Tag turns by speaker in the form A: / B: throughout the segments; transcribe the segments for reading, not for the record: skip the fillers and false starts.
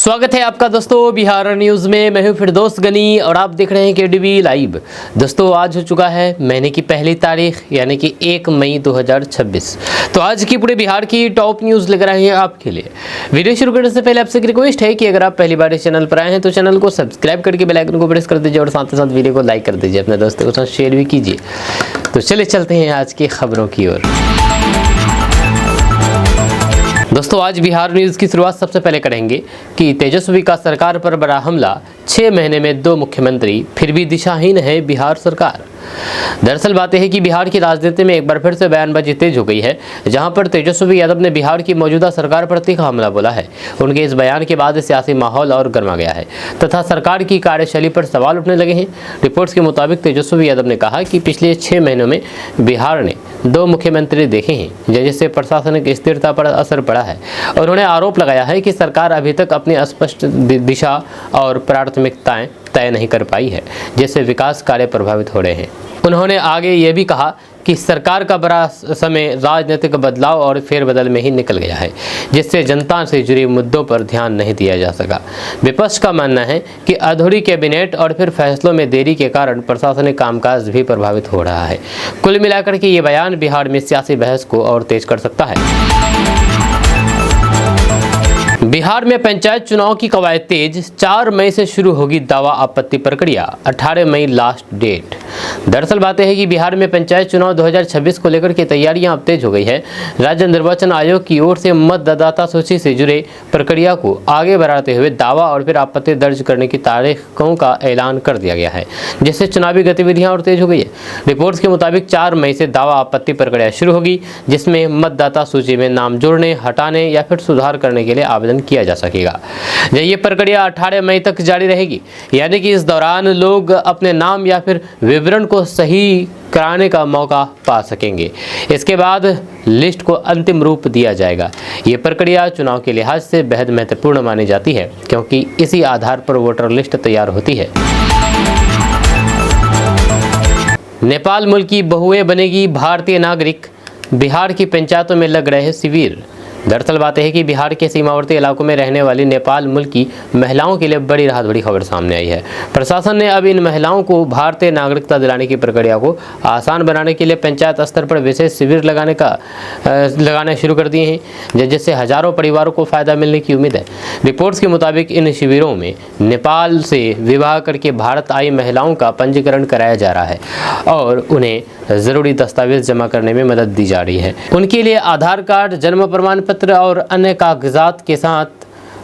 A: स्वागत है आपका दोस्तों बिहार न्यूज़ में। मैं हूं फिरदौस गनी और आप देख रहे हैं केडीवी लाइव। दोस्तों आज हो चुका है महीने की पहली तारीख यानी कि 1 मई 2026। तो आज की पूरे बिहार की टॉप न्यूज़ लेकर आए हैं आपके लिए। वीडियो शुरू करने से पहले आपसे एक रिक्वेस्ट है कि अगर आप पहली बार इस चैनल पर आए हैं तो चैनल को सब्सक्राइब करके बेल आइकन को प्रेस कर दीजिए और साथ ही साथ वीडियो को लाइक कर दीजिए, अपने दोस्तों के साथ शेयर भी कीजिए। तो चलिए चलते हैं आज की खबरों की ओर। दोस्तों आज बिहार न्यूज़ की शुरुआत सबसे पहले करेंगे कि तेजस्वी का सरकार पर बड़ा हमला, 6 महीने में 2 मुख्यमंत्री, फिर भी दिशाहीन है बिहार सरकार। दरअसल बात यह है कि बिहार की राजनीति में एक बार फिर से बयानबाजी तेज हो गई है, जहां पर तेजस्वी यादव ने बिहार की मौजूदा सरकार पर तीखा हमला बोला है। उनके इस बयान के बाद सियासी माहौल और गर्मा गया है तथा सरकार की कार्यशैली पर सवाल उठने लगे हैं। रिपोर्ट्स के मुताबिक तेजस्वी यादव ने कहा कि पिछले 6 महीनों में बिहार ने 2 मुख्यमंत्री देखे हैं जिससे प्रशासनिक स्थिरता पर असर पड़ा है। उन्होंने आरोप लगाया है कि सरकार अभी तक अपनी स्पष्ट दिशा और प्राथमिकताएं तय नहीं कर पाई है, जिससे विकास कार्य प्रभावित हो रहे हैं। उन्होंने आगे ये भी कहा कि सरकार का बड़ा समय राजनीतिक बदलाव और फेरबदल में ही निकल गया है, जिससे जनता से जुड़े मुद्दों पर ध्यान नहीं दिया जा सका। विपक्ष का मानना है कि अधूरी कैबिनेट और फिर फैसलों में देरी के कारण प्रशासनिक कामकाज भी प्रभावित हो रहा है। कुल मिलाकर के ये बयान बिहार में सियासी बहस को और तेज कर सकता है। बिहार में पंचायत चुनाव की कवायद तेज, 4 मई से शुरू होगी दावा आपत्ति प्रक्रिया, 18 मई लास्ट डेट। दरअसल बात है कि बिहार में पंचायत चुनाव 2026 को लेकर के तैयारियां अब तेज हो गई है। राज्य निर्वाचन आयोग की ओर से मतदाता सूची से जुड़े प्रक्रिया को आगे बढ़ाते हुए दावा और फिर आपत्ति दर्ज करने की तारीखों का ऐलान कर दिया गया है, जिससे चुनावी गतिविधियां और तेज हो गई है। रिपोर्ट्स के मुताबिक 4 मई से दावा आपत्ति प्रक्रिया शुरू होगी, जिसमें मतदाता सूची में नाम जोड़ने, हटाने या फिर सुधार करने के लिए आवेदन किया जा सकेगा। ये प्रक्रिया 18 मई तक जारी रहेगी, यानी कि इस दौरान लोग अपने नाम या फिर विवरण को सही कराने का मौका पा सकेंगे। इसके बाद लिस्ट को अंतिम रूप दिया जाएगा। ये प्रक्रिया चुनाव के लिहाज से बेहद महत्वपूर्ण मानी जाती है, क्योंकि इसी आधार पर वोटर लिस्ट तैयार होती है। नेपाल मुल्क की बहुएं बनेगी भारतीय नागरिक, बिहार की पंचायतों में लग रहे शिविर। दरअसल बात है कि बिहार के सीमावर्ती इलाकों में रहने वाली नेपाल मुल्क की महिलाओं के लिए बड़ी राहत भरी खबर सामने आई है। प्रशासन ने अब इन महिलाओं को भारतीय नागरिकता दिलाने की प्रक्रिया को आसान बनाने के लिए पंचायत स्तर पर विशेष शिविर लगाने शुरू कर दिए हैं, जिससे हजारों परिवारों को फायदा मिलने की उम्मीद है। रिपोर्ट्स के मुताबिक इन शिविरों में नेपाल से विवाह करके भारत आई महिलाओं का पंजीकरण कराया जा रहा है और उन्हें जरूरी दस्तावेज जमा करने में मदद दी जा रही है। उनके लिए आधार कार्ड, जन्म प्रमाण पत्र और अन्य कागजात के साथ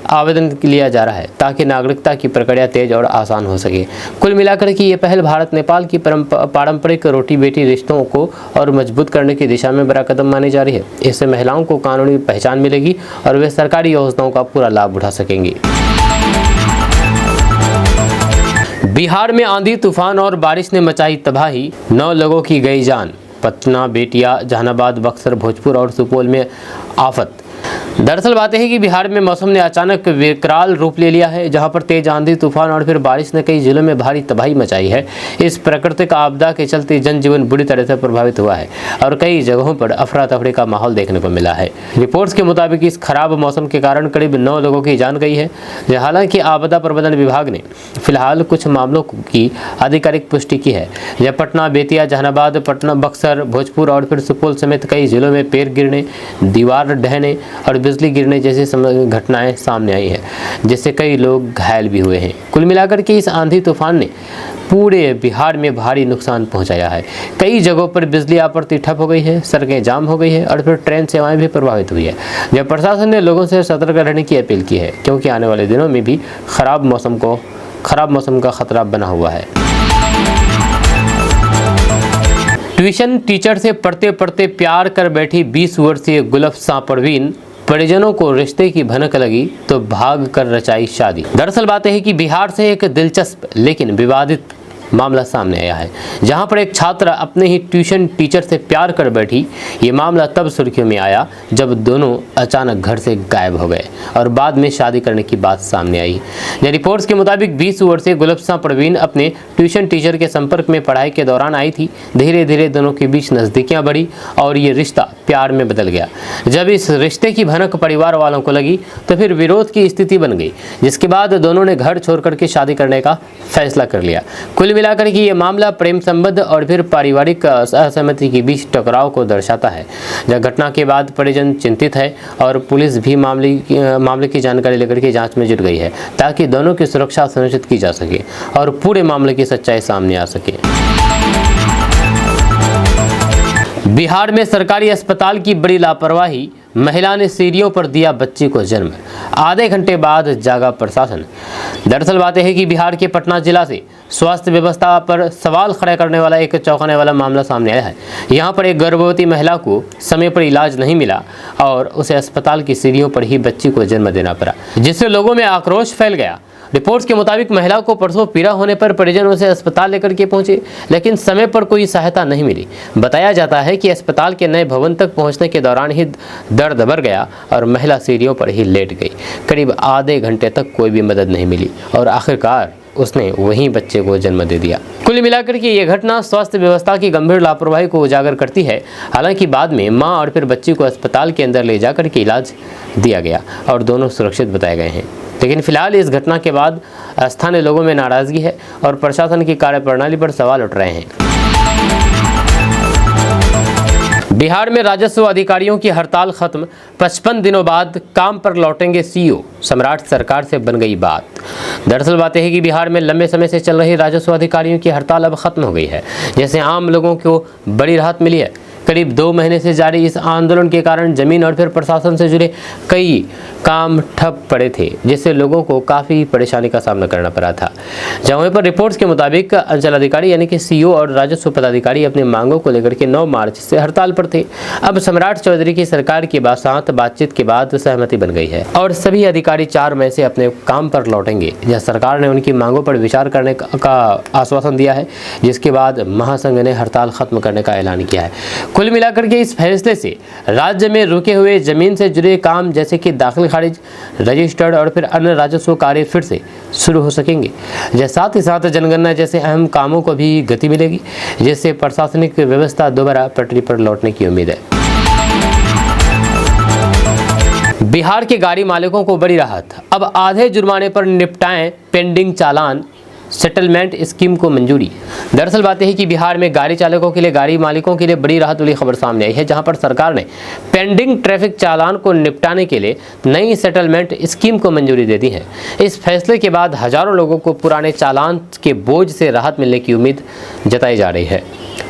A: आवेदन लिया जा रहा है, ताकि नागरिकता की प्रक्रिया तेज और आसान हो सके। कुल मिलाकर कि ये पहल भारत नेपाल की पारंपरिक रोटी बेटी रिश्तों को और मजबूत करने की दिशा में बड़ा कदम मानी जा रही है। इससे महिलाओं को कानूनी पहचान मिलेगी और वे सरकारी योजनाओं का पूरा लाभ उठा सकेंगी। बिहार में आंधी तूफान और बारिश ने मचाई तबाही, 9 लोगों की गई जान। पटना, बेतिया, जहानाबाद, बक्सर, भोजपुर और सुपौल में आफत। दरअसल बात है कि बिहार में मौसम ने अचानक विकराल रूप ले लिया है, जहां पर तेज आंधी तूफान और फिर बारिश ने कई जिलों में भारी तबाही मचाई है। इस प्राकृतिक आपदा के चलते जनजीवन बुरी तरह से प्रभावित हुआ है और कई जगहों पर अफरा तफरी का माहौल देखने को मिला है। रिपोर्ट्स के मुताबिक इस खराब मौसम के कारण करीब 9 लोगों की जान गई है। हालांकि आपदा प्रबंधन विभाग ने फिलहाल कुछ मामलों की आधिकारिक पुष्टि की है। जब पटना, बेतिया, जहानाबाद, पटना, बक्सर, भोजपुर और फिर सुपौल समेत कई जिलों में पेड़ गिरने, दीवार ढहने और बिजली गिरने जैसी घटनाएं सामने आई है, जिससे कई लोग घायल भी हुए हैं। कुल मिलाकर के इस आंधी तूफान ने पूरे बिहार में भारी नुकसान पहुंचाया है। कई जगहों पर बिजली आपूर्ति ठप हो गई है, सड़कें जाम हो गई है और फिर ट्रेन सेवाएं भी प्रभावित हुई है। जब प्रशासन ने लोगों से सतर्क रहने की अपील की है, क्योंकि आने वाले दिनों में भी खराब मौसम का खतरा बना हुआ है। ट्यूशन टीचर से पढ़ते पढ़ते प्यार कर बैठी 20 वर्षीय गुलफसा परवीन, परिजनों को रिश्ते की भनक लगी तो भाग कर रचाई शादी। दरअसल बात है कि बिहार से एक दिलचस्प लेकिन विवादित मामला सामने आया है, जहां पर एक छात्र अपने ही ट्यूशन टीचर से प्यार कर बैठी। ये मामला तब सुर्खियों में आया जब दोनों अचानक घर से गायब हो गए और बाद में शादी करने की बात सामने आई। रिपोर्ट्स के मुताबिक 20 वर्षीय गुलफसा परवीन अपने ट्यूशन टीचर के संपर्क में पढ़ाई के दौरान आई थी। धीरे धीरे दोनों के बीच नज़दीकियाँ बढ़ी और ये रिश्ता प्यार में बदल गया। जब इस रिश्ते की भनक परिवार वालों को लगी तो फिर विरोध की स्थिति बन गई, जिसके बाद दोनों ने घर छोड़ करके शादी करने का फैसला कर लिया। कुल मिलाकर के ये मामला प्रेम संबंध और फिर पारिवारिक असहमति के बीच टकराव को दर्शाता है। जब घटना के बाद परिजन चिंतित है और पुलिस भी मामले की जानकारी लेकर के जांच में जुट गई है, ताकि दोनों की सुरक्षा सुनिश्चित की जा सके और पूरे मामले की सच्चाई सामने आ सके। बिहार में सरकारी अस्पताल की बड़ी लापरवाही, महिला ने सीढ़ियों पर दिया बच्ची को जन्म, आधे घंटे बाद जागा प्रशासन। दरअसल बातें है कि बिहार के पटना जिला से स्वास्थ्य व्यवस्था पर सवाल खड़ा करने वाला एक चौंकाने वाला मामला सामने आया है। यहाँ पर एक गर्भवती महिला को समय पर इलाज नहीं मिला और उसे अस्पताल की सीढ़ियों पर ही बच्ची को जन्म देना पड़ा, जिससे लोगों में आक्रोश फैल गया। रिपोर्ट्स के मुताबिक महिला को परसों पीड़ा होने पर परिजन उसे अस्पताल लेकर के पहुंचे, लेकिन समय पर कोई सहायता नहीं मिली। बताया जाता है कि अस्पताल के नए भवन तक पहुंचने के दौरान ही दर्द बढ़ गया और महिला सीढ़ियों पर ही लेट गई। करीब आधे घंटे तक कोई भी मदद नहीं मिली और आखिरकार उसने वहीं बच्चे को जन्म दे दिया। कुल मिलाकर के ये घटना स्वास्थ्य व्यवस्था की गंभीर लापरवाही को उजागर करती है। हालांकि बाद में मां और फिर बच्ची को अस्पताल के अंदर ले जाकर के इलाज दिया गया और दोनों सुरक्षित बताए गए हैं। लेकिन फिलहाल इस घटना के बाद स्थानीय लोगों में नाराजगी है और प्रशासन की कार्यप्रणाली पर सवाल उठ रहे हैं। बिहार में राजस्व अधिकारियों की हड़ताल खत्म, 55 दिनों बाद काम पर लौटेंगे सीईओ, सम्राट सरकार से बन गई बात। दरअसल बातें है कि बिहार में लंबे समय से चल रही राजस्व अधिकारियों की हड़ताल अब खत्म हो गई है, जैसे आम लोगों को बड़ी राहत मिली है। करीब 2 महीने से जारी इस आंदोलन के कारण जमीन और फिर प्रशासन से जुड़े कई काम ठप पड़े थे, जिससे लोगों को काफ़ी परेशानी का सामना करना पड़ा था। जहाँ पर रिपोर्ट्स के मुताबिक अंचल अधिकारी यानी कि सीईओ और राजस्व पदाधिकारी अपनी मांगों को लेकर के 9 मार्च से हड़ताल पर थे। अब सम्राट चौधरी की सरकार के साथ बातचीत के बाद सहमति बन गई है और सभी अधिकारी 4 मई से अपने काम पर लौटेंगे। यह सरकार ने उनकी मांगों पर विचार करने का आश्वासन दिया है, जिसके बाद महासंघ ने हड़ताल खत्म करने का ऐलान किया है। कुल मिलाकर के इस फैसले से राज्य में रुके हुए जमीन से जुड़े काम जैसे कि दाखिल खारिज, रजिस्टर्ड और फिर अन्य राजस्व कार्य फिर से शुरू हो सकेंगे। साथ ही साथ जनगणना जैसे अहम कामों को भी गति मिलेगी, जिससे प्रशासनिक व्यवस्था दोबारा पटरी पर लौटने की उम्मीद है। बिहार के गाड़ी मालिकों को बड़ी राहत, अब आधे जुर्माने पर निपटाएं पेंडिंग चालान, सेटलमेंट स्कीम को मंजूरी। दरअसल बातें है कि बिहार में गाड़ी चालकों के लिए, गाड़ी मालिकों के लिए बड़ी राहत वाली खबर सामने आई है, जहां पर सरकार ने पेंडिंग ट्रैफिक चालान को निपटाने के लिए नई सेटलमेंट स्कीम को मंजूरी दे दी है। इस फैसले के बाद हजारों लोगों को पुराने चालान के बोझ से राहत मिलने की उम्मीद जताई जा रही है।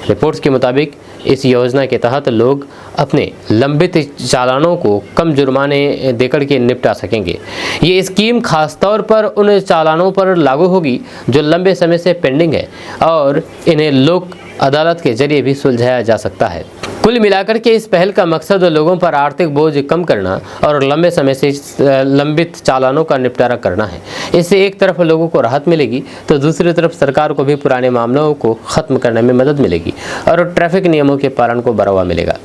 A: रिपोर्ट्स के मुताबिक इस योजना के तहत लोग अपने लंबित चालानों को कम जुर्माने देकर के निपटा सकेंगे। ये स्कीम खासतौर पर उन चालानों पर लागू होगी जो लंबे समय से पेंडिंग है और इन्हें लोक अदालत के जरिए भी सुलझाया जा सकता है। कुल मिलाकर के इस पहल का मकसद लोगों पर आर्थिक बोझ कम करना और लंबे समय से लंबित चालानों का निपटारा करना है। इससे एक तरफ लोगों को राहत मिलेगी तो दूसरी तरफ सरकार को भी पुराने मामलों को खत्म करने में मदद मिलेगी और ट्रैफिक नियमों के पालन को बढ़ावा मिलेगा।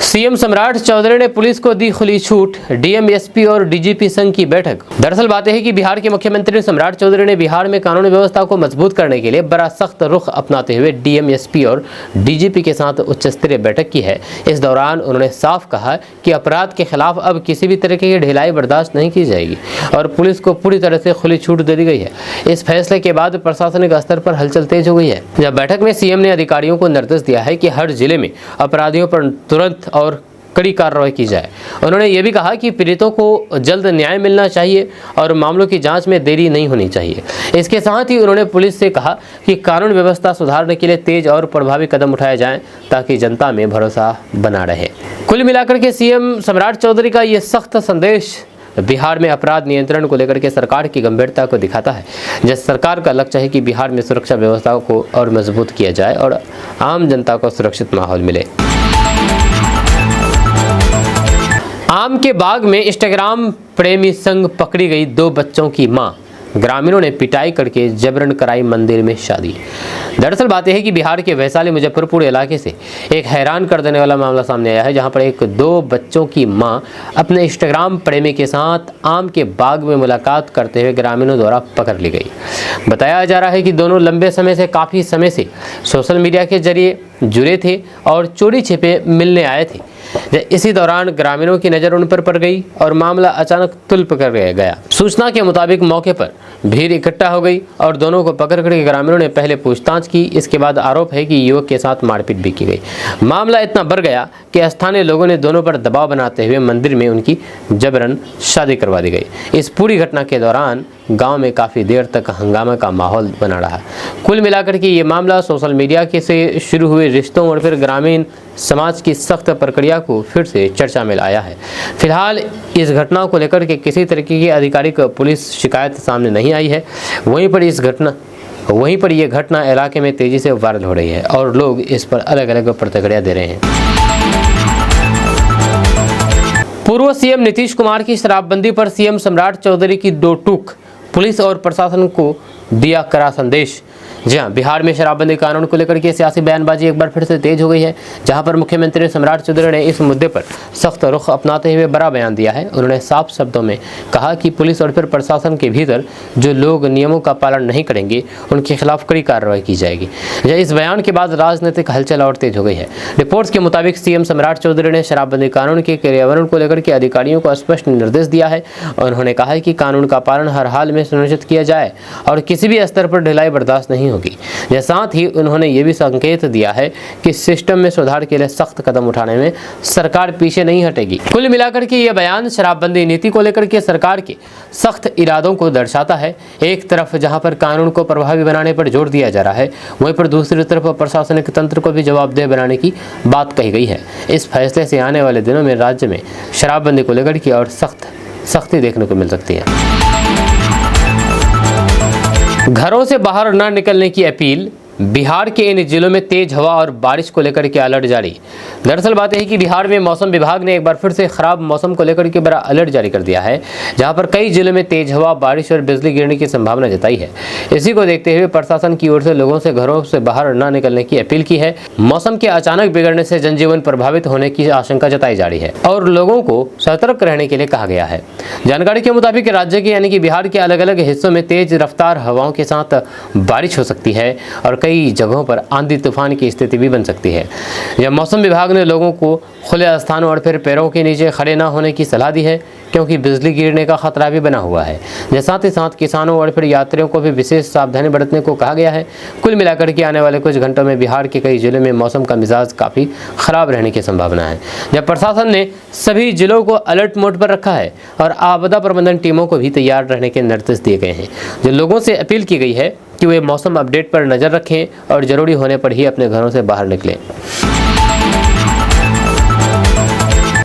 A: सीएम सम्राट चौधरी ने पुलिस को दी खुली छूट, डीएम, एसपी और डीजीपी संघ की बैठक। दरअसल बातें है कि बिहार के मुख्यमंत्री सम्राट चौधरी ने बिहार में कानून व्यवस्था को मजबूत करने के लिए बड़ा सख्त रुख अपनाते हुए डीएम, एसपी और डीजीपी के साथ उच्च स्तरीय बैठक की है। इस दौरान उन्होंने साफ कहा कि अपराध के खिलाफ अब किसी भी तरह की ढिलाई बर्दाश्त नहीं की जाएगी और पुलिस को पूरी तरह से खुली छूट दे दी गई है। इस फैसले के बाद प्रशासनिक स्तर पर हलचल तेज हो गई है। जब बैठक में सीएम ने अधिकारियों को निर्देश दिया है कि हर जिले में अपराधियों पर तुरंत और कड़ी कार्रवाई की जाए। उन्होंने ये भी कहा कि पीड़ितों को जल्द न्याय मिलना चाहिए और मामलों की जांच में देरी नहीं होनी चाहिए। इसके साथ ही उन्होंने पुलिस से कहा कि कानून व्यवस्था सुधारने के लिए तेज और प्रभावी कदम उठाए जाएं ताकि जनता में भरोसा बना रहे। कुल मिलाकर के सीएम सम्राट चौधरी का ये सख्त संदेश बिहार में अपराध नियंत्रण को लेकर के सरकार की गंभीरता को दिखाता है। जिस सरकार का लक्ष्य है कि बिहार में सुरक्षा व्यवस्था को और मजबूत किया जाए और आम जनता को सुरक्षित माहौल मिले। आम के बाग में इंस्टाग्राम प्रेमी संग पकड़ी गई 2 बच्चों की मां, ग्रामीणों ने पिटाई करके जबरन कराई मंदिर में शादी। दरअसल बात यह है कि बिहार के वैशाली मुजफ्फरपुर इलाके से एक हैरान कर देने वाला मामला सामने आया है, जहां पर 2 बच्चों की मां अपने इंस्टाग्राम प्रेमी के साथ आम के बाग में मुलाकात करते हुए ग्रामीणों द्वारा पकड़ ली गई। बताया जा रहा है कि दोनों लंबे समय से काफ़ी समय से सोशल मीडिया के जरिए जुड़े थे और चोरी छिपे मिलने आए थे। इसी दौरान ग्रामीणों की नज़र उन पर पड़ गई और मामला अचानक तुल्प कर गया। सूचना के मुताबिक मौके पर भीड़ इकट्ठा हो गई और दोनों को पकड़कर ग्रामीणों ने पहले पूछताछ की। इसके बाद आरोप है कि युवक के साथ मारपीट भी की गई। मामला इतना बढ़ गया कि स्थानीय लोगों ने दोनों पर दबाव बनाते हुए मंदिर में उनकी जबरन शादी करवा दी गई। इस पूरी घटना के दौरान गांव में काफ़ी देर तक हंगामे का माहौल बना रहा। कुल मिलाकर के ये मामला सोशल मीडिया के से शुरू हुए रिश्तों और फिर ग्रामीण समाज की सख्त प्रक्रिया को फिर से चर्चा में लाया है। फिलहाल इस घटना को लेकर के किसी तरीके की आधिकारिक पुलिस शिकायत सामने नहीं आई है। वहीं पर यह घटना इलाके में तेजी से वायरल हो रही है और लोग इस पर अलग अलग प्रतिक्रिया दे रहे हैं। पूर्व सीएम नीतीश कुमार की शराबबंदी पर सीएम सम्राट चौधरी की दो टूक, पुलिस और प्रशासन को दिया कड़ा संदेश। जी हाँ, बिहार में शराबबंदी कानून को लेकर के सियासी बयानबाजी एक बार फिर से तेज हो गई है, जहां पर मुख्यमंत्री सम्राट चौधरी ने इस मुद्दे पर सख्त रुख अपनाते हुए बड़ा बयान दिया है। उन्होंने साफ शब्दों में कहा कि पुलिस और फिर प्रशासन के भीतर जो लोग नियमों का पालन नहीं करेंगे उनके खिलाफ कड़ी कार्रवाई की जाएगी। इस बयान के बाद राजनीतिक हलचल और तेज हो गई है। रिपोर्ट्स के मुताबिक सीएम सम्राट चौधरी ने शराबबंदी कानून के क्रियान्वयन को लेकर के अधिकारियों को स्पष्ट निर्देश दिया है। उन्होंने कहा है कि कानून का पालन हर हाल में सुनिश्चित किया जाए और किसी भी स्तर पर ढिलाई बर्दाश्त नहीं होगी। साथ ही उन्होंने ये भी संकेत दिया है कि सिस्टम में सुधार के लिए सख्त कदम उठाने में सरकार पीछे नहीं हटेगी। कुल मिलाकर के ये बयान शराबबंदी नीति को लेकर के सरकार के सख्त इरादों को दर्शाता है। एक तरफ जहां पर कानून को प्रभावी बनाने पर जोर दिया जा रहा है, वहीं पर दूसरी तरफ प्रशासनिक तंत्र को भी जवाबदेह बनाने की बात कही गई है। इस फैसले से आने वाले दिनों में राज्य में शराबबंदी को लेकर के और सख्ती देखने को मिल सकती है। घरों से बाहर न निकलने की अपील। बिहार के इन जिलों में तेज हवा और बारिश को लेकर के अलर्ट जारी। दरअसल बात यह है कि बिहार में मौसम विभाग ने एक बार फिर से खराब मौसम को लेकर के बड़ा अलर्ट जारी कर दिया है, जहां पर कई जिलों में तेज हवा, बारिश और बिजली गिरने की संभावना जताई है। इसी को देखते हुए प्रशासन की ओर से लोगों से घरों से बाहर न निकलने की अपील की है। मौसम के अचानक बिगड़ने से जनजीवन प्रभावित होने की आशंका जताई जा रही है और लोगों को सतर्क रहने के लिए कहा गया है। जानकारी के मुताबिक राज्य के यानी कि बिहार के अलग अलग हिस्सों में तेज रफ्तार हवाओं के साथ बारिश हो सकती है और कई जगहों पर आंधी तूफान की स्थिति भी बन सकती है। यह मौसम विभाग ने लोगों को खुले स्थानों और फिर पेड़ों के नीचे खड़े न होने की सलाह दी है, क्योंकि बिजली गिरने का खतरा भी बना हुआ है। साथ ही साथ किसानों और फिर यात्रियों को भी विशेष सावधानी बरतने को कहा गया है। कुल मिलाकर के आने वाले कुछ घंटों में बिहार के कई जिलों में मौसम का मिजाज काफ़ी खराब रहने की संभावना है। जब प्रशासन ने सभी जिलों को अलर्ट मोड पर रखा है और आपदा प्रबंधन टीमों को भी तैयार रहने के निर्देश दिए गए हैं। जो लोगों से अपील की गई है कि वे मौसम अपडेट पर नज़र रखें और जरूरी होने पर ही अपने घरों से बाहर निकलें।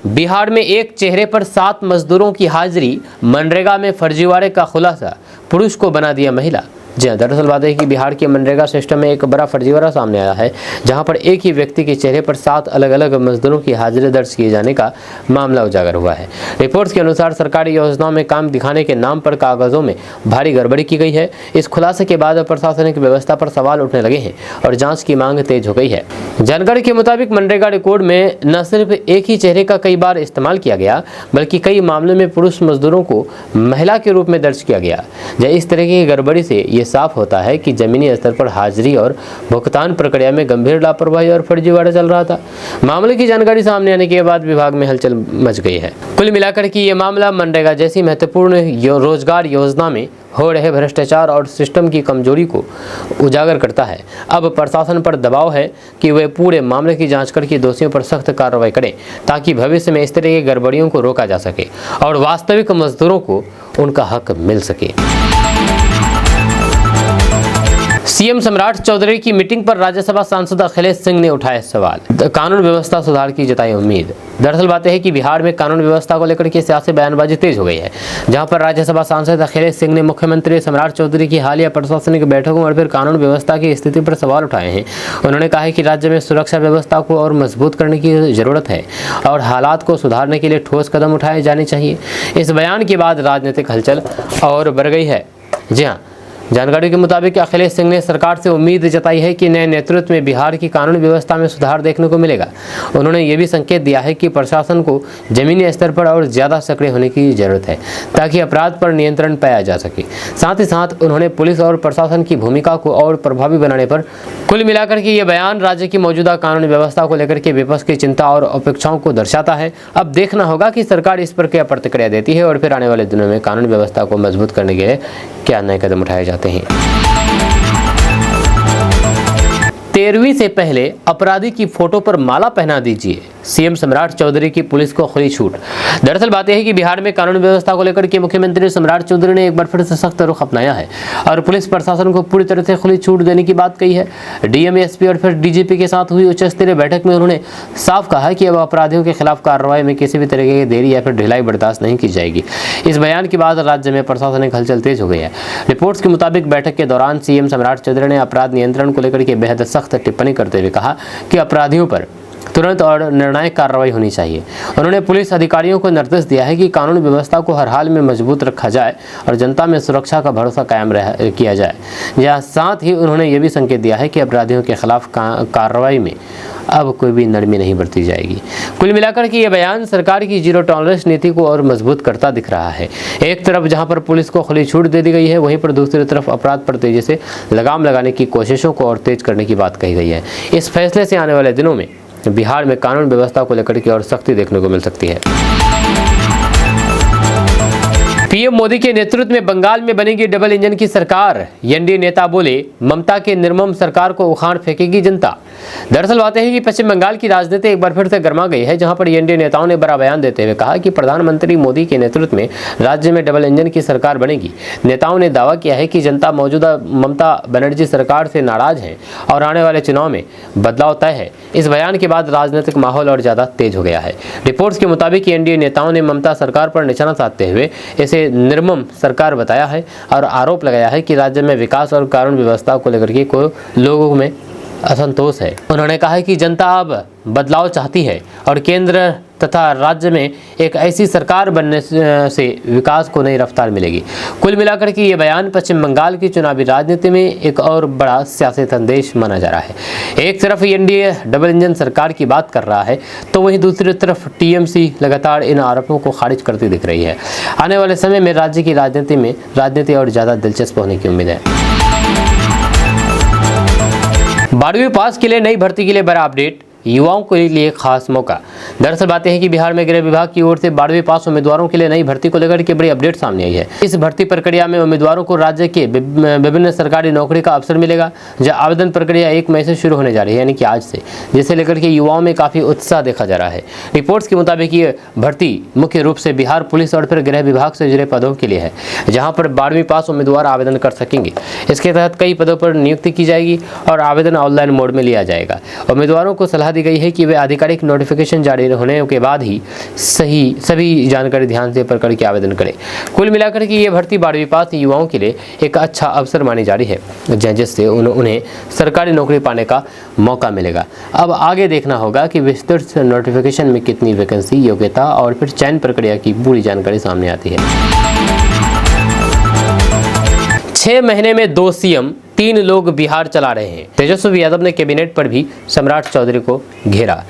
A: बिहार में एक चेहरे पर 7 मजदूरों की हाजिरी, मनरेगा में फर्जीवाड़े का खुलासा, पुरुष को बना दिया महिला। जी हाँ, दरअसल बात है कि बिहार के मनरेगा सिस्टम में एक बड़ा फर्जीवाड़ा सामने आया है, जहां पर एक ही व्यक्ति के चेहरे पर 7 अलग अलग मजदूरों की हाजिरी दर्ज किए जाने का मामला उजागर हुआ है। रिपोर्ट्स के अनुसार सरकारी योजनाओं में काम दिखाने के नाम पर कागजों में भारी गड़बड़ी की गई है। इस खुलासे के बाद प्रशासनिक व्यवस्था पर सवाल उठने लगे हैं और जाँच की मांग तेज हो गई है। जानकारी के मुताबिक मनरेगा रिकॉर्ड में न सिर्फ एक ही चेहरे का कई बार इस्तेमाल किया गया, बल्कि कई मामलों में पुरुष मजदूरों को महिला के रूप में दर्ज किया गया। इस तरह की गड़बड़ी से ये साफ होता है कि जमीनी स्तर पर हाजिरी और भुगतान प्रक्रिया में गंभीर लापरवाही और फर्जीवाड़ा चल रहा था। मामले की जानकारी सामने आने के बाद विभाग में हलचल मच गई है। कुल मिलाकर के ये मामला मनरेगा जैसी महत्वपूर्ण रोजगार योजना में हो रहे भ्रष्टाचार और सिस्टम की कमजोरी को उजागर करता है। अब प्रशासन पर दबाव है कि वे पूरे मामले की जांच करके दोषियों पर सख्त कार्रवाई करें, ताकि भविष्य में इस तरह की गड़बड़ियों को रोका जा सके और वास्तविक मजदूरों को उनका हक मिल सके। सीएम सम्राट चौधरी की मीटिंग पर राज्यसभा सांसद अखिलेश सिंह ने उठाए सवाल, कानून व्यवस्था सुधार की जताई उम्मीद। दरअसल बात है कि बिहार में कानून व्यवस्था को लेकर के सियासी बयानबाजी तेज हो गई है, जहां पर राज्यसभा सांसद अखिलेश सिंह ने मुख्यमंत्री सम्राट चौधरी की हालिया प्रशासनिक बैठकों और फिर कानून व्यवस्था की स्थिति पर सवाल उठाए हैं। उन्होंने कहा है कि राज्य में सुरक्षा व्यवस्था को और मजबूत करने की जरूरत है और हालात को सुधारने के लिए ठोस कदम उठाए जाने चाहिए। इस बयान के बाद राजनीतिक हलचल और बढ़ गई है। जी हाँ, जानकारी के मुताबिक अखिलेश सिंह ने सरकार से उम्मीद जताई है कि नए नेतृत्व में बिहार की कानून व्यवस्था में सुधार देखने को मिलेगा। उन्होंने ये भी संकेत दिया है कि प्रशासन को जमीनी स्तर पर और ज्यादा सक्रिय होने की जरूरत है ताकि अपराध पर नियंत्रण पाया जा सके। साथ ही साथ उन्होंने पुलिस और प्रशासन की भूमिका को और प्रभावी बनाने पर कुल मिलाकर के ये बयान राज्य की मौजूदा कानून व्यवस्था को लेकर के विपक्ष की चिंता और अपेक्षाओं को दर्शाता है। अब देखना होगा कि सरकार इस पर क्या प्रतिक्रिया देती है और फिर आने वाले दिनों में कानून व्यवस्था को मजबूत करने के लिए क्या नए कदम उठाए जाते हैं। 13वीं से पहले अपराधी की फोटो पर माला पहना दीजिए, सीएम सम्राट चौधरी की पुलिस को खुली छूट। दरअसल बात यह है कि बिहार में कानून व्यवस्था को लेकर के मुख्यमंत्री सम्राट चौधरी ने एक बार फिर से सख्त रुख अपनाया है और पुलिस प्रशासन को पूरी तरह से खुली छूट देने की बात कही है। डीएम, एसपी और फिर डीजीपी के साथ हुई उच्च स्तरीय बैठक में उन्होंने साफ कहा कि अब अपराधियों के खिलाफ कार्रवाई में किसी भी तरह की देरी या फिर ढिलाई बर्दाश्त नहीं की जाएगी। इस बयान के बाद राज्य में प्रशासनिक हलचल तेज हो गई है। रिपोर्ट्स के मुताबिक बैठक के दौरान सीएम सम्राट चौधरी ने अपराध नियंत्रण को लेकर के बेहद सख्त टिप्पणी करते हुए कहा कि अपराधियों पर तुरंत और निर्णायक कार्रवाई होनी चाहिए। उन्होंने पुलिस अधिकारियों को निर्देश दिया है कि कानून व्यवस्था को हर हाल में मजबूत रखा जाए और जनता में सुरक्षा का भरोसा कायम किया जाए। या साथ ही उन्होंने ये भी संकेत दिया है कि अपराधियों के खिलाफ कार्रवाई में अब कोई भी नरमी नहीं बरती जाएगी। कुल मिलाकर के ये बयान सरकार की जीरो टॉलरेंस नीति को और मजबूत करता दिख रहा है। एक तरफ जहां पर पुलिस को खुली छूट दे दी गई है, वहीं पर दूसरी तरफ अपराध पर तेजी से लगाम लगाने की कोशिशों को और तेज करने की बात कही गई है। इस फैसले से आने वाले दिनों में बिहार में कानून व्यवस्था को लेकर के और सख्ती देखने को मिल सकती है। पीएम मोदी के नेतृत्व में बंगाल में बनेगी डबल इंजन की सरकार, एनडीए नेता बोले ममता के निर्मम सरकार को उखाड़ फेंकेगी जनता। दरअसल बात है कि पश्चिम बंगाल की राजनीति एक बार फिर से गर्मा गई है, जहां पर एनडीए नेताओं ने बड़ा बयान देते हुए कहा कि प्रधानमंत्री मोदी के नेतृत्व में राज्य में डबल इंजन की सरकार बनेगी। नेताओं ने दावा किया है कि जनता मौजूदा ममता बनर्जी सरकार से नाराज है और आने वाले चुनाव में बदलाव तय है। इस बयान के बाद राजनीतिक माहौल और ज्यादा तेज हो गया है। रिपोर्ट्स के मुताबिक एनडीए नेताओं ने ममता सरकार पर निशाना साधते हुए इसे निर्मम सरकार बताया है और आरोप लगाया है कि राज्य में विकास और कानून व्यवस्था को लेकर के कोई लोगों में असंतोष है। उन्होंने कहा है कि जनता अब बदलाव चाहती है और केंद्र तथा राज्य में एक ऐसी सरकार बनने से विकास को नई रफ्तार मिलेगी। कुल मिलाकर के ये बयान पश्चिम बंगाल की चुनावी राजनीति में एक और बड़ा सियासी संदेश माना जा रहा है। एक तरफ एनडीए डबल इंजन सरकार की बात कर रहा है, तो वहीं दूसरी तरफ टीएमसी लगातार इन आरोपों को खारिज करती दिख रही है। आने वाले समय में राज्य की राजनीति और ज़्यादा दिलचस्प होने की उम्मीद है। 12वीं पास के लिए नई भर्ती के लिए बड़ा अपडेट, युवाओं के लिए खास मौका। दरअसल बातें हैं कि बिहार में गृह विभाग की ओर से 12वीं पास उम्मीदवारों के लिए नई भर्ती को लेकर के बड़ी अपडेट सामने आई है। इस भर्ती प्रक्रिया में उम्मीदवारों को राज्य के विभिन्न सरकारी नौकरी का अवसर मिलेगा। जहां आवेदन प्रक्रिया 1 मई से शुरू होने जा रही है, यानी कि आज से, जिसे लेकर के युवाओं में काफी उत्साह देखा जा रहा है। रिपोर्ट्स के मुताबिक ये भर्ती मुख्य रूप से बिहार पुलिस और फिर गृह विभाग से जुड़े पदों के लिए है, जहाँ पर 12वीं पास उम्मीदवार आवेदन कर सकेंगे। इसके तहत कई पदों पर नियुक्ति की जाएगी और आवेदन ऑनलाइन मोड में लिया जाएगा। उम्मीदवारों को सलाह दी गई है कि वे आधिकारिक नोटिफिकेशन जारी होने के बाद ही सभी जानकारी ध्यान से पढ़कर के आवेदन करें। कुल मिलाकर के ये भर्ती 12वीं पास युवाओं के लिए एक अच्छा अवसर मानी जा रही है, जिससे उन्हें सरकारी नौकरी पाने का मौका मिलेगा। अब आगे देखना होगा कि विस्तृत नोटिफिकेशन में कितनी वैकेंसी, योग्यता और फिर चयन प्रक्रिया की पूरी जानकारी सामने आती है। 6 महीने में 2 सीएम, 3 लोग बिहार चला रहे हैं। तेजस्वी यादव ने कैबिनेट पर भी सम्राट चौधरी को घेरा।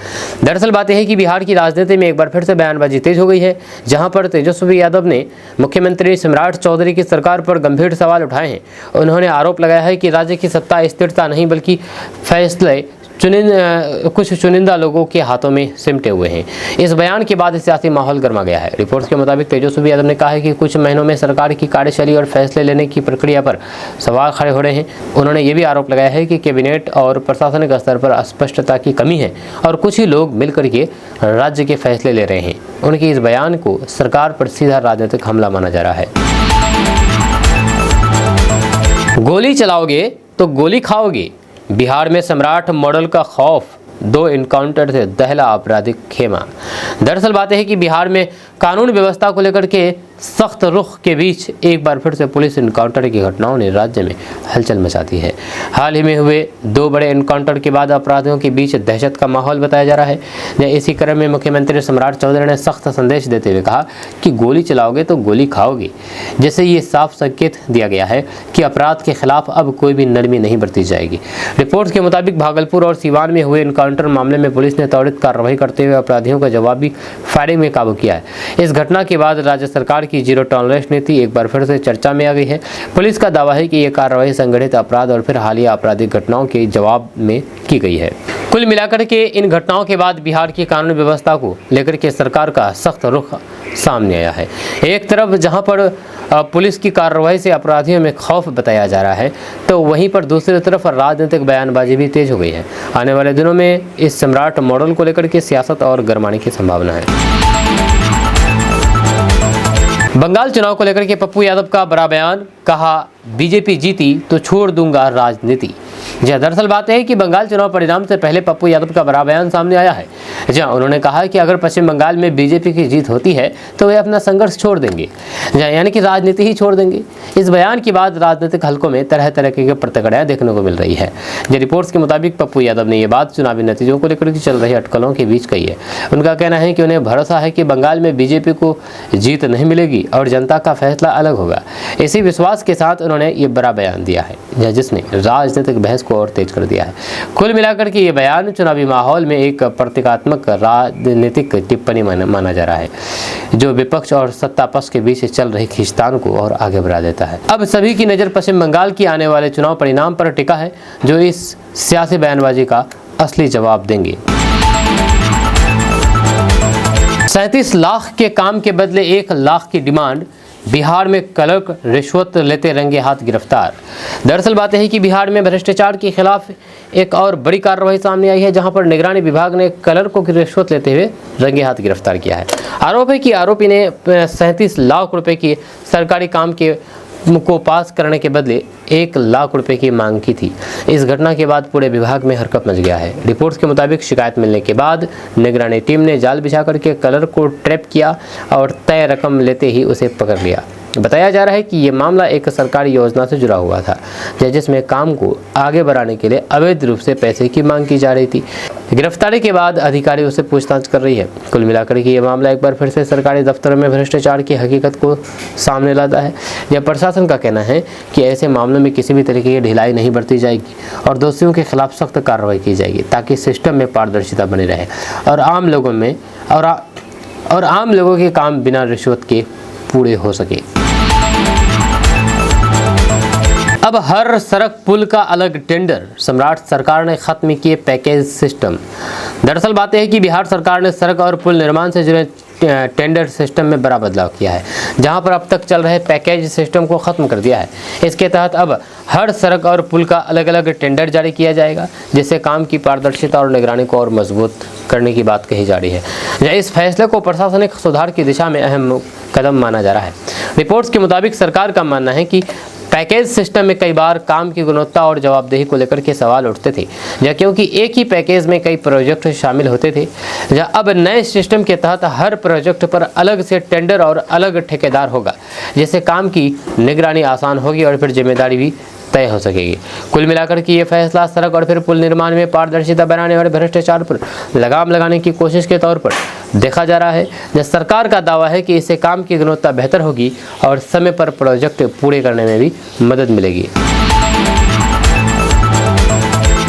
A: दरअसल बात यह है कि बिहार की राजनीति में एक बार फिर से बयानबाजी तेज हो गई है, जहां पर तेजस्वी यादव ने मुख्यमंत्री सम्राट चौधरी की सरकार पर गंभीर सवाल उठाए हैं। उन्होंने आरोप लगाया है कि राज्य की सत्ता स्थिरता नहीं बल्कि फैसले कुछ चुनिंदा लोगों के हाथों में सिमटे हुए हैं। इस बयान के बाद सियासी माहौल गर्मा गया है। रिपोर्ट्स के मुताबिक तेजस्वी यादव ने कहा है कि कुछ महीनों में सरकार की कार्यशैली और फैसले लेने की प्रक्रिया पर सवाल खड़े हो रहे हैं। उन्होंने ये भी आरोप लगाया है कि कैबिनेट और प्रशासनिक स्तर पर स्पष्टता की कमी है और कुछ ही लोग मिलकर के राज्य के फैसले ले रहे हैं। उनके इस बयान को सरकार पर सीधा राजनीतिक हमला माना जा रहा है। गोली चलाओगे तो गोली खाओगे, बिहार में सम्राट मॉडल का खौफ, 2 एनकाउंटर से दहला आपराधिक खेमा। दरअसल बात है कि बिहार में कानून व्यवस्था को लेकर के सख्त रुख के बीच एक बार फिर से पुलिस इनकाउंटर की घटनाओं ने राज्य में हलचल मचा दी है। हाल ही में हुए 2 बड़े इनकाउंटर के बाद अपराधियों के बीच दहशत का माहौल बताया जा रहा है। इसी क्रम में मुख्यमंत्री सम्राट चौधरी ने सख्त संदेश देते हुए कहा कि गोली चलाओगे तो गोली खाओगे, जिससे ये साफ संकेत दिया गया है कि अपराध के खिलाफ अब कोई भी नरमी नहीं बरती जाएगी। रिपोर्ट के मुताबिक भागलपुर और सीवान में हुए इनकाउंटर मामले में पुलिस ने त्वरित कार्रवाई करते हुए अपराधियों का जवाबी फायरिंग में काबू किया है। इस घटना के बाद राज्य सरकार की जीरो टॉलरेंस नीति एक बार फिर से चर्चा में आ गई है। पुलिस का दावा है कि यह कार्रवाई संगठित अपराध और फिर हालिया आपराधिक घटनाओं के जवाब में की गई है। कुल मिलाकर के इन घटनाओं के बाद बिहार की कानून व्यवस्था को लेकर के सरकार का सख्त रुख सामने आया है। एक तरफ जहां पर पुलिस की कार्रवाई से अपराधियों में खौफ बताया जा रहा है, तो वहीं पर दूसरी तरफ राजनीतिक बयानबाजी भी तेज हो गई है। आने वाले दिनों में इस सम्राट मॉडल को लेकर के सियासत और गरमाने की संभावना है। बंगाल चुनाव को लेकर के पप्पू यादव का बड़ा बयान, कहा बीजेपी जीती तो छोड़ दूंगा राजनीति। जहाँ दरअसल बात है कि बंगाल चुनाव परिणाम से पहले पप्पू यादव का बड़ा बयान सामने आया है, जहाँ उन्होंने कहा कि अगर पश्चिम बंगाल में बीजेपी की जीत होती है तो वे अपना संघर्ष छोड़ देंगे, यानी कि राजनीति ही छोड़ देंगे। इस बयान के बाद राजनीतिक हलकों में तरह तरह की प्रतिक्रियाएं देखने को मिल रही है। रिपोर्ट्स के मुताबिक पप्पू यादव ने यह बात चुनावी नतीजों को लेकर चल रही अटकलों के बीच कही है। उनका कहना है कि उन्हें भरोसा है कि बंगाल में बीजेपी को जीत नहीं मिलेगी और जनता का फैसला अलग होगा। इसी विश्वास के साथ उन्होंने ये बड़ा बयान दिया है, जिसने राजनीतिक बहस को और तेज कर दिया है। कुल मिलाकर के ये बयान चुनावी माहौल में एक प्रतीकात्मक राजनीतिक टिप्पणी माना जा रहा है, जो विपक्ष और सत्ता पक्ष के बीच चल रही खींचतान को और आगे बढ़ा देता है। अब सभी की नज़र पश्चिम बंगाल की आने वाले चुनाव परिणाम पर टिका है, जो इस सियासी बयानबाजी का असली जवाब देंगे। 37 लाख के काम के बदले 1 लाख की डिमांड, बिहार में क्लर्क रिश्वत लेते रंगे हाथ गिरफ्तार। दरअसल बात है कि बिहार में भ्रष्टाचार के खिलाफ एक और बड़ी कार्रवाई सामने आई है, जहां पर निगरानी विभाग ने क्लर्कों की रिश्वत लेते हुए रंगे हाथ गिरफ्तार किया है। आरोप है कि आरोपी ने 37 लाख रुपए की सरकारी काम को पास करने के बदले 1 लाख रुपए की मांग की थी। इस घटना के बाद पूरे विभाग में हरकत मच गया है। रिपोर्ट्स के मुताबिक शिकायत मिलने के बाद निगरानी टीम ने जाल बिछा करके क्लर्क को ट्रैप किया और तय रकम लेते ही उसे पकड़ लिया। बताया जा रहा है कि ये मामला एक सरकारी योजना से जुड़ा हुआ था, जिसमें काम को आगे बढ़ाने के लिए अवैध रूप से पैसे की मांग की जा रही थी। गिरफ्तारी के बाद अधिकारी उसे पूछताछ कर रही है। कुल मिलाकर के ये मामला एक बार फिर से सरकारी दफ्तरों में भ्रष्टाचार की हकीकत को सामने लाता है। यह प्रशासन का कहना है कि ऐसे मामलों में किसी भी तरीके की ढिलाई नहीं बरती जाएगी और दोषियों के खिलाफ सख्त कार्रवाई की जाएगी, ताकि सिस्टम में पारदर्शिता बनी रहे और आम लोगों के काम बिना रिश्वत के पूरे हो सके। अब हर सड़क पुल का अलग टेंडर, सम्राट सरकार ने खत्म किए पैकेज सिस्टम। दरअसल बात है कि बिहार सरकार ने सड़क और पुल निर्माण से जुड़े टेंडर सिस्टम में बड़ा बदलाव किया है, जहां पर अब तक चल रहे पैकेज सिस्टम को खत्म कर दिया है। इसके तहत अब हर सड़क और पुल का अलग अलग टेंडर जारी किया जाएगा, जिससे काम की पारदर्शिता और निगरानी को और मजबूत करने की बात कही जा रही है। इस फैसले को प्रशासनिक सुधार की दिशा में अहम कदम माना जा रहा है। रिपोर्ट्स के मुताबिक सरकार का मानना है कि पैकेज सिस्टम में कई बार काम की गुणवत्ता और जवाबदेही को लेकर के सवाल उठते थे, क्योंकि एक ही पैकेज में कई प्रोजेक्ट शामिल होते थे। अब नए सिस्टम के तहत हर प्रोजेक्ट पर अलग से टेंडर और अलग ठेकेदार होगा, जिससे काम की निगरानी आसान होगी और फिर जिम्मेदारी भी तय हो सकेगी। कुल मिलाकर के ये फैसला सड़क और फिर पुल निर्माण में पारदर्शिता बनाने और भ्रष्टाचार पर लगाम लगाने की कोशिश के तौर पर देखा जा रहा है। जब सरकार का दावा है कि इससे काम की गुणवत्ता बेहतर होगी और समय पर प्रोजेक्ट पूरे करने में भी मदद मिलेगी।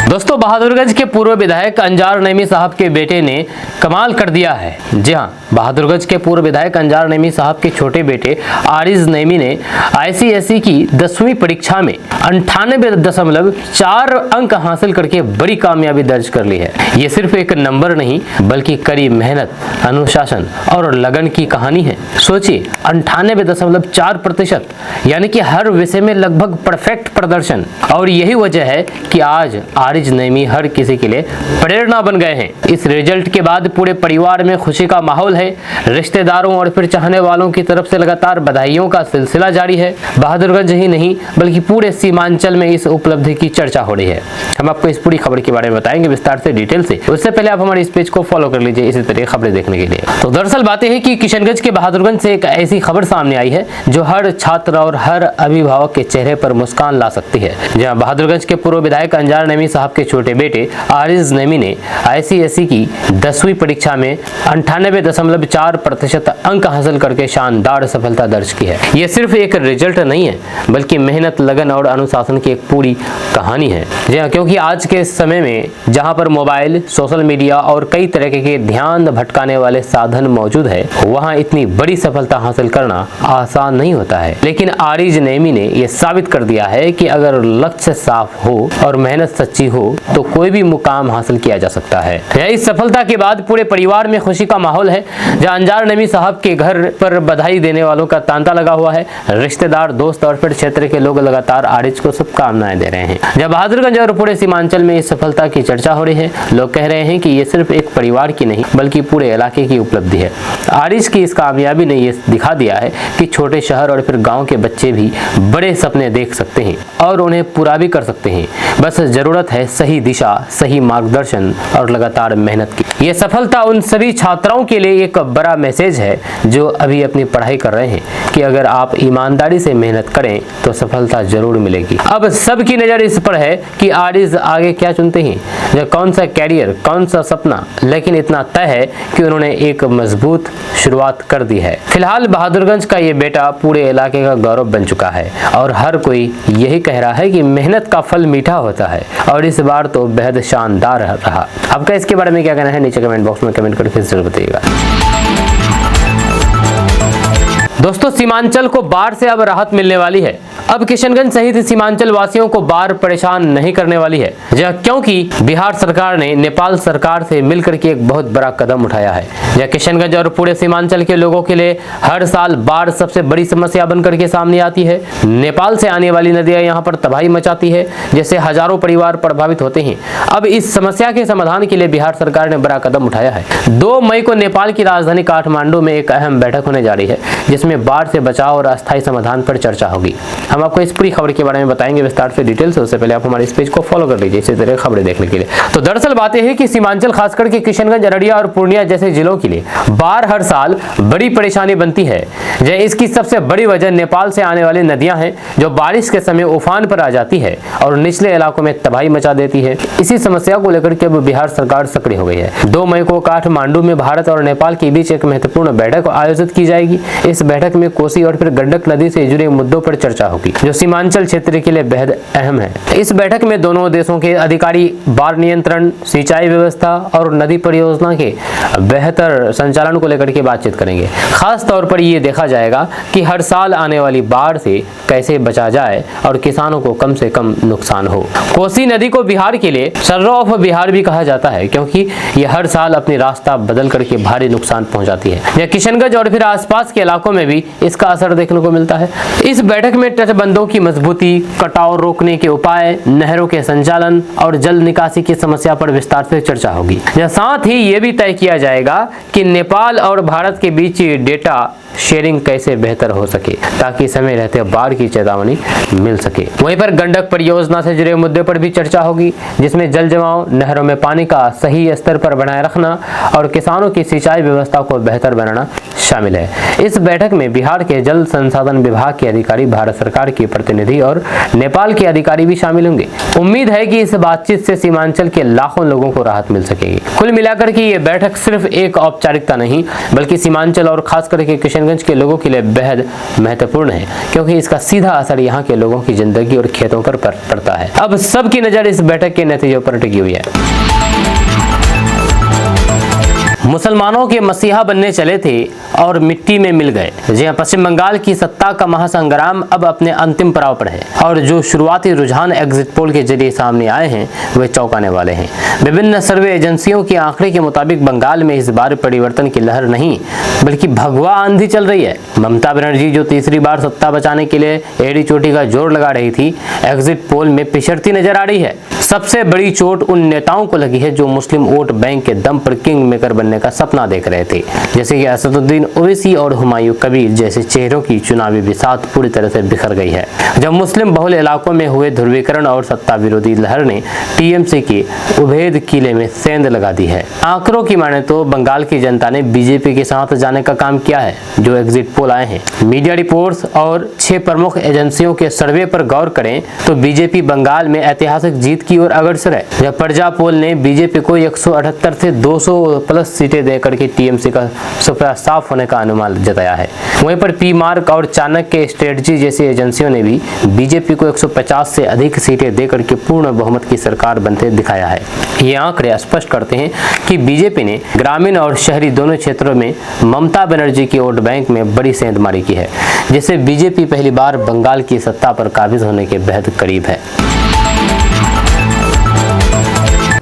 A: दोस्तों, बहादुरगंज के पूर्व विधायक अंजार नईमी साहब के बेटे ने कमाल कर दिया है। जी हाँ, बहादुरगंज के पूर्व विधायक अंजार नईमी साहब के छोटे बेटे आरिज नईमी ने ICSE की 10वीं परीक्षा में 98.4 अंक हासिल करके बड़ी कामयाबी दर्ज कर ली है। ये सिर्फ एक नंबर नहीं, बल्कि कड़ी मेहनत, अनुशासन और लगन की कहानी है। सोचिए, 98.4%, यानी कि हर विषय में लगभग परफेक्ट प्रदर्शन। और यही वजह है कि आज आरिज आरिज नईमी हर किसी के लिए प्रेरणा बन गए हैं। इस रिजल्ट के बाद पूरे परिवार में खुशी का माहौल है। रिश्तेदारों और फिर चाहने वालों की तरफ से लगातार बधाइयों का सिलसिला जारी है। बहादुरगंज ही नहीं बल्कि पूरे सीमांचल में इस उपलब्धि की चर्चा हो रही है। हम आपको इस पूरी खबर के बारे में बताएंगे विस्तार से, डिटेल से। उससे पहले आप हमारे इस पेज को फॉलो कर लीजिए इसी तरह खबरें देखने के लिए। तो दरअसल बातें हैं कि किशनगंज के बहादुरगंज से एक ऐसी खबर सामने आई है जो हर छात्र और हर अभिभावक के चेहरे पर मुस्कान ला सकती है। जहां बहादुरगंज के पूर्व विधायक अंजार नईमी साहब के छोटे बेटे आरिज नईमी ने ICSE की 10वीं परीक्षा में 98.4% अंक हासिल करके शानदार सफलता दर्ज की है। यह सिर्फ एक रिजल्ट नहीं है बल्कि मेहनत, लगन और अनुशासन की एक पूरी कहानी है। क्योंकि आज के समय में जहां पर मोबाइल, सोशल मीडिया और कई तरह के ध्यान भटकाने वाले साधन मौजूद है, वहां इतनी बड़ी सफलता हासिल करना आसान नहीं होता है। लेकिन आरिज नईमी ने यह साबित कर दिया है कि अगर लक्ष्य साफ हो और मेहनत सच्ची हो तो कोई भी मुकाम हासिल किया जा सकता है। इस सफलता के बाद पूरे परिवार में खुशी का माहौल है। जहां अंजार नईमी साहब के घर पर बधाई देने वालों का तांता लगा हुआ है। रिश्तेदार, दोस्त और फिर क्षेत्र के लोग लगातार आरिज को शुभकामनाएं दे रहे हैं। जब बहादुरगंज और पूरे सीमांचल में इस सफलता की चर्चा हो रही है, लोग कह रहे हैं कि ये सिर्फ एक परिवार की नहीं बल्कि पूरे इलाके की उपलब्धि है। आरिज की इस कामयाबी ने ये दिखा दिया है कि छोटे शहर और फिर गांव के बच्चे भी बड़े सपने देख सकते हैं और उन्हें पूरा भी कर सकते हैं। बस जरूरत है सही दिशा, सही मार्गदर्शन और लगातार मेहनत की। ये सफलता उन सभी छात्राओं के लिए एक बड़ा मैसेज है जो अभी अपनी पढ़ाई कर रहे हैं कि अगर आप ईमानदारी से मेहनत करें तो सफलता जरूर मिलेगी। अब सबकी नजर इस पर है कि आरिज आगे क्या चुनते हैं, या कौन सा कैरियर, कौन सा सपना। लेकिन इतना तय है कि उन्होंने एक मजबूत शुरुआत कर दी है। फिलहाल बहादुरगंज का ये बेटा पूरे इलाके का गौरव बन चुका है और हर कोई यही कह रहा है कि मेहनत का फल मीठा होता है और इस बार तो बेहद शानदार रहा। आपका इसके बारे में क्या कहना है नीचे कमेंट बॉक्स में कमेंट करके जरूर बताइएगा। दोस्तों, सीमांचल को बाढ़ से अब राहत मिलने वाली है। अब किशनगंज सहित सीमांचल वासियों को बाढ़ परेशान नहीं करने वाली है, क्योंकि बिहार सरकार ने नेपाल सरकार से मिलकर के एक बहुत बड़ा कदम उठाया है। किशनगंज और पूरे सीमांचल के लोगों के लिए हर साल बाढ़ सबसे बड़ी समस्या बनकर के सामने आती है। नेपाल से आने वाली नदियां यहाँ पर तबाही मचाती है, जिससे हजारों परिवार प्रभावित होते हैं। अब इस समस्या के समाधान के लिए बिहार सरकार ने बड़ा कदम उठाया है। 2 मई को नेपाल की राजधानी काठमांडू में एक अहम बैठक होने जा रही है, जिसमें बाढ़ से बचाव और अस्थायी समाधान पर चर्चा होगी। हम आपको इस पूरी खबर के बारे में बताएंगे विस्तार से, डिटेल से। उससे पहले आप हमारे इस पेज को फॉलो कर लीजिए इसी तरह खबरें देखने के लिए। तो दरअसल बातें हैं कि सीमांचल खास करके किशनगंज, अररिया और पूर्णिया जैसे जिलों के लिए बाढ़ हर साल बड़ी परेशानी बनती है। इसकी सबसे बड़ी वजह नेपाल से आने वाली नदियां हैं, जो बारिश के समय उफान पर आ जाती है और निचले इलाकों में तबाही मचा देती है। इसी समस्या को लेकर के अब बिहार सरकार सक्रिय हो गई है। 2 मई को काठमांडू में भारत और नेपाल के बीच एक महत्वपूर्ण बैठक आयोजित की जाएगी। इस बैठक में कोसी और फिर गंडक नदी से जुड़े मुद्दों पर चर्चा होगी, जो सीमांचल क्षेत्र के लिए बेहद अहम है। इस बैठक में दोनों देशों के अधिकारी बाढ़ नियंत्रण, सिंचाई व्यवस्था और नदी परियोजना के बेहतर संचालन को लेकर के बातचीत करेंगे। खास तौर पर ये देखा जाएगा कि हर साल आने वाली बाढ़ से कैसे बचा जाए और किसानों को कम से कम नुकसान हो। कोसी नदी को बिहार के लिए सर्रो ऑफ बिहार भी कहा जाता है, क्योंकि यह हर साल अपनी रास्ता बदल करके भारी नुकसान पहुंचाती है। यह किशनगंज और फिर आसपास के इलाकों में भी इसका असर देखने को मिलता है। इस बैठक में तटबंधों की मजबूती, कटाव रोकने के उपाय, नहरों के संचालन और जल निकासी की समस्या पर विस्तार से चर्चा होगी। साथ ही ये भी तय किया जाएगा कि नेपाल और भारत के बीच डेटा शेयरिंग कैसे बेहतर हो सके, ताकि समय रहते बाढ़ की चेतावनी मिल सके। वहीं पर गंडक परियोजना से जुड़े मुद्दे पर भी चर्चा होगी, जिसमें जल जमाव, नहरों में पानी का सही स्तर पर बनाए रखना और किसानों की सिंचाई व्यवस्था को बेहतर बनाना शामिल है। इस बैठक में बिहार के जल संसाधन विभाग के अधिकारी, भारत सरकार के प्रतिनिधि और नेपाल के अधिकारी भी शामिल होंगे। उम्मीद है कि इस बातचीत से सीमांचल के लाखों लोगों को राहत मिल सकेगी। कुल मिलाकर के ये बैठक सिर्फ एक औपचारिकता नहीं, बल्कि सीमांचल और खास करके किशनगंज के लोगों के लिए बेहद महत्वपूर्ण है, क्योंकि इसका सीधा असर यहाँ के लोगों की जिंदगी और खेतों पर पड़ता है। अब सबकी नजर इस बैठक के नतीजों पर टिकी हुई है। मुसलमानों के मसीहा बनने चले थे और मिट्टी में मिल गए। जी हां, पश्चिम बंगाल की सत्ता का महासंग्राम अब अपने अंतिम पड़ाव पर है और जो शुरुआती रुझान एग्जिट पोल के जरिए सामने आए हैं वे चौंकाने वाले हैं। विभिन्न सर्वे एजेंसियों के आंकड़े के मुताबिक बंगाल में इस बार परिवर्तन की लहर नहीं बल्कि भगवा आंधी चल रही है। ममता बनर्जी जो तीसरी बार सत्ता बचाने के लिए एड़ी चोटी का जोर लगा रही थी, एग्जिट पोल में पिछड़ती नजर आ रही है। सबसे बड़ी चोट उन नेताओं को लगी है जो मुस्लिम वोट बैंक के दम पर किंग मेकर बनने का सपना देख रहे थे, जैसे कि असदुद्दीन ओवैसी और हुमायूं कबीर जैसे चेहरों की चुनावी बिसात पूरी तरह से बिखर गई है। जब मुस्लिम बहुल इलाकों में हुए ध्रुवीकरण और सत्ता विरोधी लहर ने टीएमसी के उभेद किले में सेंध लगा दी है। आंकड़ों की माने तो बंगाल की जनता ने बीजेपी के साथ जाने का काम किया है। जो एग्जिट पोल आए हैं, मीडिया रिपोर्ट्स और 6 प्रमुख एजेंसियों के सर्वे पर गौर करें तो बीजेपी बंगाल में ऐतिहासिक जीत की ओर अग्रसर है। जब प्रजा पोल ने बीजेपी को 178 से 200 प्लस सीटें देकर के टीएमसी का सुपड़ा साफ होने का अनुमान जताया है। वहीं पर पी मार्क और चाणक्य स्ट्रेटजी जैसी एजेंसियों ने भी बीजेपी को 150 से अधिक सीटें देकर के पूर्ण बहुमत की सरकार बनते दिखाया है। ये आंकड़े स्पष्ट करते हैं कि बीजेपी ने ग्रामीण और शहरी दोनों क्षेत्रों में ममता बनर्जी की वोट बैंक में बड़ी सेंधमारी की है, जिससे बीजेपी पहली बार बंगाल की सत्ता पर काबिज होने के बेहद करीब है।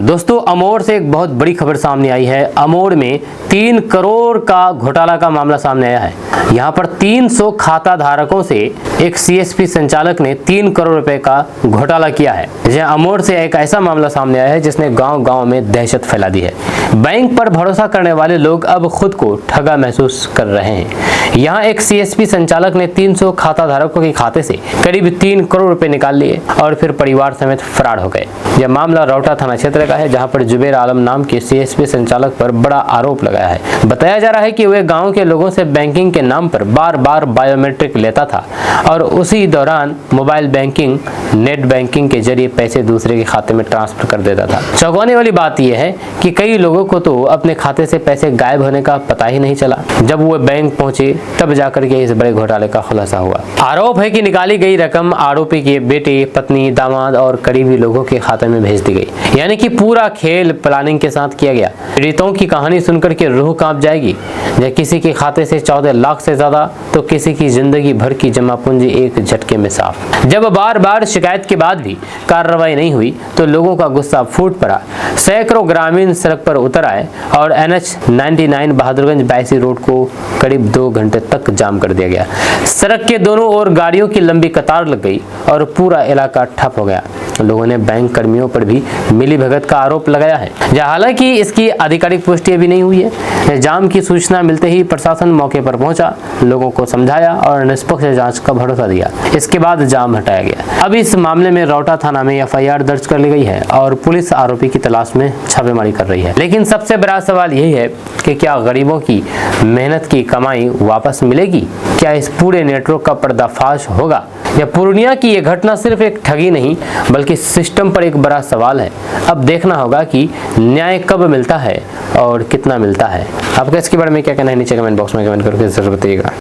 A: दोस्तों, अमोर से एक बहुत बड़ी खबर सामने आई है। अमोर में 3 करोड़ का घोटाला का मामला सामने आया है। यहाँ पर 300 खाता धारकों से एक सीएसपी संचालक ने 3 करोड़ रुपए का घोटाला किया है। जहाँ अमोर से एक ऐसा मामला सामने आया है जिसने गांव-गांव में दहशत फैला दी है। बैंक पर भरोसा करने वाले लोग अब खुद को ठगा महसूस कर रहे हैं। यहाँ एक सीएसपी संचालक ने 300 खाता धारकों के खाते से करीब 3 करोड़ रुपए निकाल लिए और फिर परिवार समेत फरार हो गए। यह मामला रौटा थाना क्षेत्र का है, जहां पर जुबेर आलम नाम के सीएसपी संचालक पर बड़ा आरोप लगाया है। बताया जा रहा है कि वह गांव के लोगों से बैंकिंग के नाम पर बार-बार बायोमेट्रिक लेता था और उसी दौरान मोबाइल बैंकिंग, नेट बैंकिंग के जरिए पैसे दूसरे के खाते में ट्रांसफर कर देता था। चौंकाने वाली बात यह है कि कई लोगों को तो अपने खाते से पैसे गायब होने का पता ही नहीं चला। जब वो बैंक पहुंचे तब जाकर के इस बड़े घोटाले का खुलासा हुआ। आरोप है कि निकाली गई रकम आरोपी के बेटे, पत्नी, दामाद और करीबी लोगों के खाते में भेज दी गई। यानी कि पूरा खेल प्लानिंग के साथ किया गया। पीड़ितों की कहानी सुनकर के रूह कांप जाएगी। जब किसी के खाते से 14 लाख से ज्यादा तो किसी की जिंदगी भर की जमा पूंजी एक झटके में साफ। जब बार-बार शिकायत के बाद भी कार्रवाई नहीं हुई तो लोगों का गुस्सा फूट पड़ा। सैकड़ों ग्रामीण सड़क पर उतर आए और NH 99 बहादुरगंज बायसी रोड को करीब 2 घंटे तक जाम कर दिया गया। सड़क के दोनों ओर गाड़ियों की लंबी कतार लग गई और पूरा इलाका ठप हो गया। लोगों ने बैंक कर्मियों पर भी मिलीभगत का आरोप लगाया है। हालांकि इसकी आधिकारिक पुष्टि अभी नहीं हुई है। जाम की सूचना मिलते ही प्रशासन मौके पर पहुंचा, लोगों को समझाया और निष्पक्ष जांच का भरोसा दिया। इसके बाद जाम हटाया गया। अब इस मामले में रौटा थाना में FIR दर्ज कर ली गई है और पुलिस आरोपी की तलाश में छापेमारी कर रही है। लेकिन सबसे बड़ा सवाल यही है कि क्या गरीबों की मेहनत की कमाई वापस मिलेगी? क्या इस पूरे नेटवर्क का पर्दाफाश होगा? या पूर्णिया की यह घटना सिर्फ एक ठगी नहीं बल्कि सिस्टम पर एक बड़ा सवाल है। अब देखना होगा कि न्याय कब मिलता है और कितना मिलता है। आपका इसके बारे में क्या कहना है नीचे कमेंट बॉक्स में कमेंट करके जरूर बताइएगा।